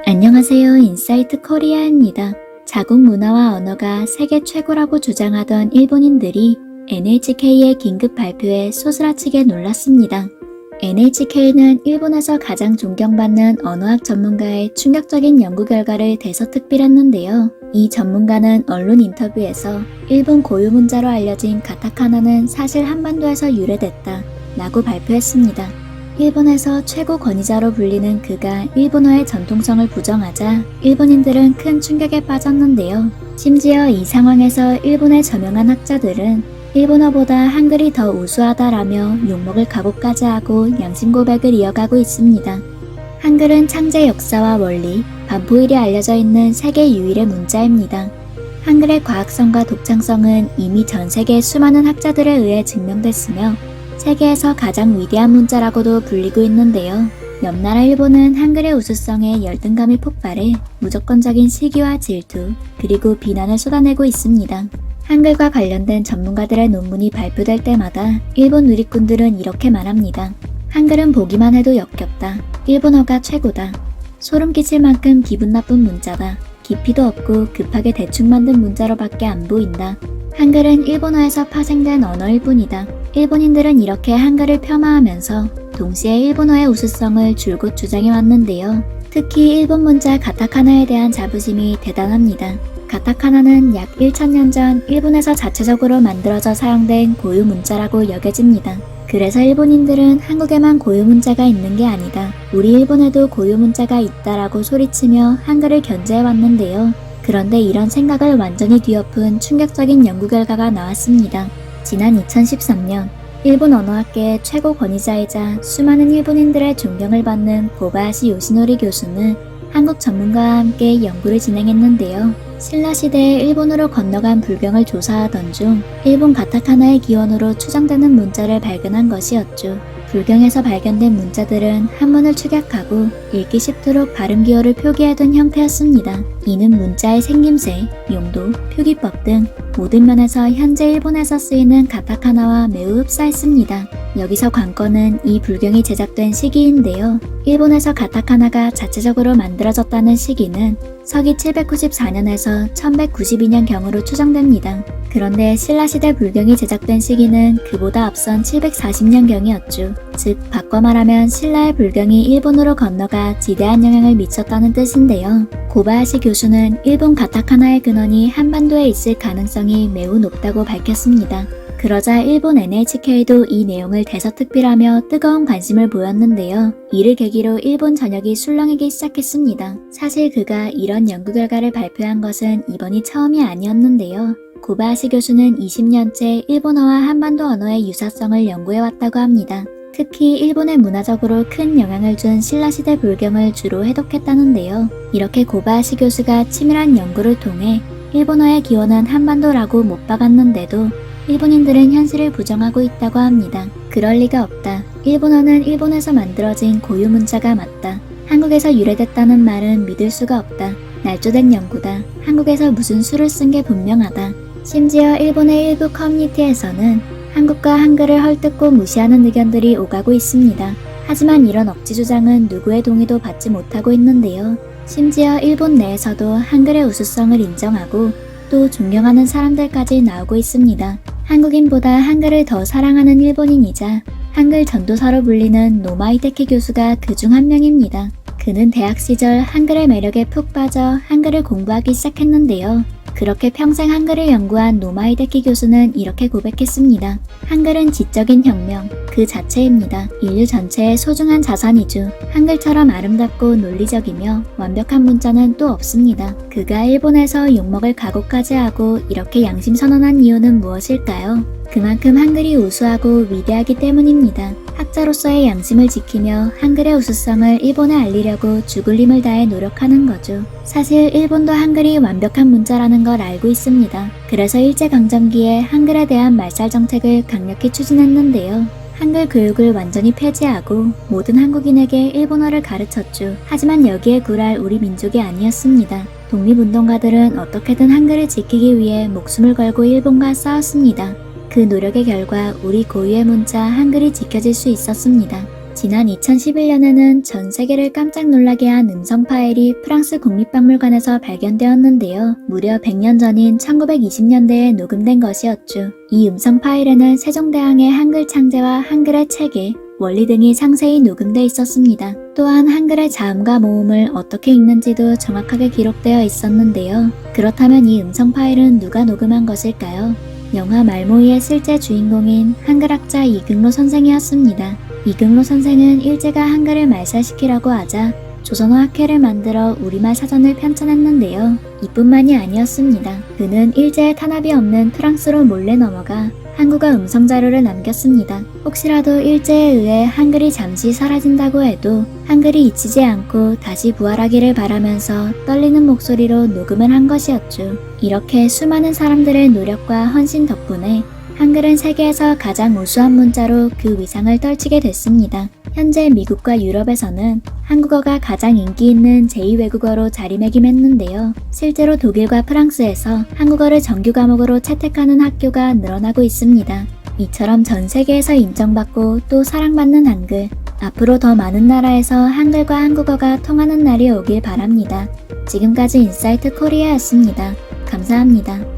안녕하세요. 인사이트 코리아입니다. 자국 문화와 언어가 세계 최고라고 주장하던 일본인들이 NHK의 긴급 발표에 소스라치게 놀랐습니다. NHK는 일본에서 가장 존경받는 언어학 전문가의 충격적인 연구 결과를 대서특필했는데요. 이 전문가는 언론 인터뷰에서 일본 고유 문자로 알려진 가타카나는 사실 한반도에서 유래됐다 라고 발표했습니다. 일본에서 최고 권위자로 불리는 그가 일본어의 전통성을 부정하자 일본인들은 큰 충격에 빠졌는데요. 심지어 이 상황에서 일본의 저명한 학자들은 일본어보다 한글이 더 우수하다라며 욕먹을 각오까지 하고 양심 고백을 이어가고 있습니다. 한글은 창제 역사와 원리, 반포일이 알려져 있는 세계 유일의 문자입니다. 한글의 과학성과 독창성은 이미 전 세계 수많은 학자들에 의해 증명됐으며 세계에서 가장 위대한 문자라고도 불리고 있는데요. 옆나라 일본은 한글의 우수성에 열등감이 폭발해 무조건적인 시기와 질투, 그리고 비난을 쏟아내고 있습니다. 한글과 관련된 전문가들의 논문이 발표될 때마다 일본 누리꾼들은 이렇게 말합니다. 한글은 보기만 해도 역겹다. 일본어가 최고다. 소름 끼칠 만큼 기분 나쁜 문자다. 깊이도 없고 급하게 대충 만든 문자로밖에 안 보인다. 한글은 일본어에서 파생된 언어일 뿐이다. 일본인들은 이렇게 한글을 폄하하면서 동시에 일본어의 우수성을 줄곧 주장해 왔는데요. 특히 일본 문자 가타카나에 대한 자부심이 대단합니다. 가타카나는 약 1000년 전 일본에서 자체적으로 만들어져 사용된 고유 문자라고 여겨집니다. 그래서 일본인들은 한국에만 고유 문자가 있는 게 아니다. 우리 일본에도 고유 문자가 있다라고 소리치며 한글을 견제해 왔는데요. 그런데 이런 생각을 완전히 뒤엎은 충격적인 연구 결과가 나왔습니다. 지난 2013년 일본 언어학계의 최고 권위자이자 수많은 일본인들의 존경을 받는 고바야시 요시노리 교수는 한국 전문가와 함께 연구를 진행했는데요. 신라 시대에 일본으로 건너간 불경을 조사하던 중 일본 가타카나의 기원으로 추정되는 문자를 발견한 것이었죠. 불경에서 발견된 문자들은 한문을 축약하고 읽기 쉽도록 발음 기호를 표기해둔 형태였습니다. 이는 문자의 생김새, 용도, 표기법 등 모든 면에서 현재 일본에서 쓰이는 가타카나와 매우 흡사했습니다. 여기서 관건은 이 불경이 제작된 시기인데요. 일본에서 가타카나가 자체적으로 만들어졌다는 시기는 서기 794년에서 1192년경으로 추정됩니다. 그런데 신라시대 불경이 제작된 시기는 그보다 앞선 740년경이었죠. 즉 바꿔 말하면 신라의 불경이 일본으로 건너가 지대한 영향을 미쳤다는 뜻인데요. 고바야시 교수는 일본 가타카나의 근원이 한반도에 있을 가능성이 매우 높다고 밝혔습니다. 그러자 일본 NHK도 이 내용을 대서특필하며 뜨거운 관심을 보였는데요. 이를 계기로 일본 전역이 술렁이기 시작했습니다. 사실 그가 이런 연구 결과를 발표한 것은 이번이 처음이 아니었는데요. 고바야시 교수는 20년째 일본어와 한반도 언어의 유사성을 연구해왔다고 합니다. 특히 일본에 문화적으로 큰 영향을 준 신라시대 불경을 주로 해독했다는데요. 이렇게 고바야시 교수가 치밀한 연구를 통해 일본어의 기원은 한반도라고 못 박았는데도 일본인들은 현실을 부정하고 있다고 합니다. 그럴 리가 없다. 일본어는 일본에서 만들어진 고유 문자가 맞다. 한국에서 유래됐다는 말은 믿을 수가 없다. 날조된 연구다. 한국에서 무슨 수를 쓴 게 분명하다. 심지어 일본의 일부 커뮤니티에서는 한국과 한글을 헐뜯고 무시하는 의견들이 오가고 있습니다. 하지만 이런 억지 주장은 누구의 동의도 받지 못하고 있는데요. 심지어 일본 내에서도 한글의 우수성을 인정하고 또 존경하는 사람들까지 나오고 있습니다. 한국인보다 한글을 더 사랑하는 일본인이자 한글 전도사로 불리는 노마 이데키 교수가 그중 한 명입니다. 그는 대학 시절 한글의 매력에 푹 빠져 한글을 공부하기 시작했는데요. 그렇게 평생 한글을 연구한 노마 이데키 교수는 이렇게 고백했습니다. 한글은 지적인 혁명 그 자체입니다. 인류 전체의 소중한 자산이죠. 한글처럼 아름답고 논리적이며 완벽한 문자는 또 없습니다. 그가 일본에서 욕먹을 각오까지 하고 이렇게 양심 선언한 이유는 무엇일까요? 그만큼 한글이 우수하고 위대하기 때문입니다. 학자로서의 양심을 지키며 한글의 우수성을 일본에 알리려고 죽을 힘을 다해 노력하는 거죠. 사실 일본도 한글이 완벽한 문자라는 걸 알고 있습니다. 그래서 일제강점기에 한글에 대한 말살 정책을 강력히 추진했는데요. 한글 교육을 완전히 폐지하고 모든 한국인에게 일본어를 가르쳤죠. 하지만 여기에 굴할 우리 민족이 아니었습니다. 독립운동가들은 어떻게든 한글을 지키기 위해 목숨을 걸고 일본과 싸웠습니다. 그 노력의 결과 우리 고유의 문자 한글이 지켜질 수 있었습니다. 지난 2011년에는 전 세계를 깜짝 놀라게 한 음성 파일이 프랑스 국립박물관에서 발견되었는데요. 무려 100년 전인 1920년대에 녹음된 것이었죠. 이 음성 파일에는 세종대왕의 한글 창제와 한글의 체계, 원리 등이 상세히 녹음돼 있었습니다. 또한 한글의 자음과 모음을 어떻게 읽는지도 정확하게 기록되어 있었는데요. 그렇다면 이 음성 파일은 누가 녹음한 것일까요? 영화 말모이의 실제 주인공인 한글학자 이금로 선생이었습니다. 이금로 선생은 일제가 한글을 말살시키라고 하자 조선어 학회를 만들어 우리말 사전을 편찬했는데요. 이뿐만이 아니었습니다. 그는 일제의 탄압이 없는 프랑스로 몰래 넘어가 한국어 음성 자료를 남겼습니다. 혹시라도 일제에 의해 한글이 잠시 사라진다고 해도 한글이 잊히지 않고 다시 부활하기를 바라면서 떨리는 목소리로 녹음을 한 것이었죠. 이렇게 수많은 사람들의 노력과 헌신 덕분에 한글은 세계에서 가장 우수한 문자로 그 위상을 떨치게 됐습니다. 현재 미국과 유럽에서는 한국어가 가장 인기 있는 제2외국어로 자리매김했는데요. 실제로 독일과 프랑스에서 한국어를 정규 과목으로 채택하는 학교가 늘어나고 있습니다. 이처럼 전 세계에서 인정받고 또 사랑받는 한글, 앞으로 더 많은 나라에서 한글과 한국어가 통하는 날이 오길 바랍니다. 지금까지 인사이트 코리아였습니다. 감사합니다.